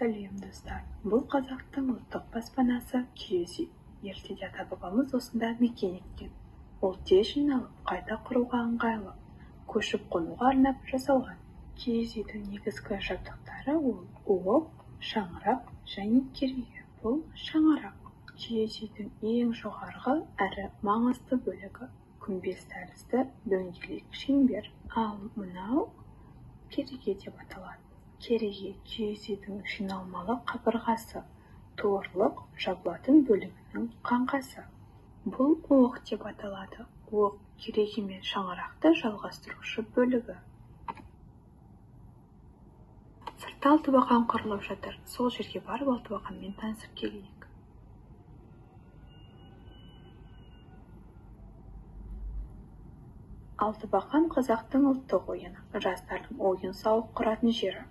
Сәлем достар, бұл қазақтың ұлттық баспанасы киіз үй. Ертеде ата-бабамыз осында мекен еткен. Ол тез жиналып, қайта құруға ыңғайлы, көшіп қонуға арнап жасалған. Киіз үйдің негізгі жабдықтары ол уық, шаңырақ және кереге. Бұл шаңырақ. Киіз үйдің ең жоғарғы әрі маңызды бөлігі күмбез тәрізді дөңгелек шеңбер. Ал мынау кереге деп аталады. Кереге киіз үйдің жиналмалы қабырғасы, туырлық жабылатын бөлігінің қаңқасы. Бұл уық деп аталады. Уық кереге мен шаңырақты жалғастырушы бөлігі. Сыртта алтыбақан құрылып жатыр. Сол жерге барып алтыбақанмен танысып келейік. Алтыбақан қазақтың ұлттық ойыны, жастардың ойын-сауық құратын жері.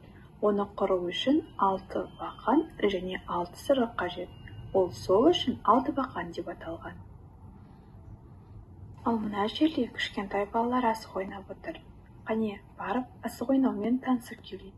Оны құру үшін 6 бақан және 6 сырық қажет. Ол сол үшін алтыбақан деп аталған. Ал мына жерде кішкентай балалар асық ойнап отыр. Қане, барып асық ойнаумен танысып келейік.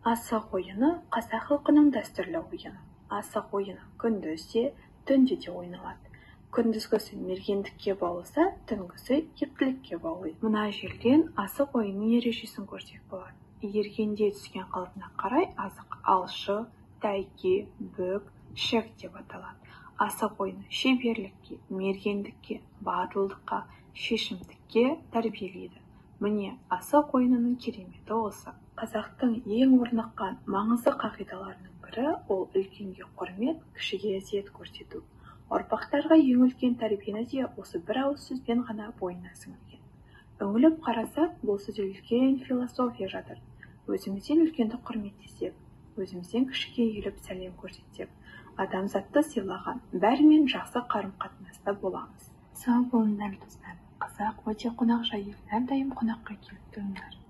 Асық ойыны қазақ халқының дәстүрлі ойыны. Асық ойыны күндізде, түнде де ойналады. Күндізгісі мергендікке бауласа, түнгісі ептілікке баулайды. Мына жерден асық ойынның ережесін көрсек болады. Ергенде түскен қалпына қарай асық алшы, тәйке, бүк, шек деп аталады. Асық ойыны шеберлікке, мергендікке, батылдыққа, шешімдікке тәрбиелейді. Міне, асық ойынының кереметі осы. Қазақтың ең орныққан маңызды қағидаларының бірі ол үлкенге құрмет, кішіге ізет көрсету. Ұрпақтарға ең үлкен тәрбиені де осы бір ауыз сөзбен ғана бойына сіңірген. Үңіліп қарасақ, бұл сөзде үлкен философия жатыр. Өзімізден үлкенді құрметтесек, өзімізден кішіге иіліп сәлем көрсетсек, адамзатты сыйлаған, бәрімен жақсы қарым-қатынаста боламыз. Сау болыңдар достар. Қазақ өте қонақжай ел, әрдайым қонаққа келіп тұрыңдар.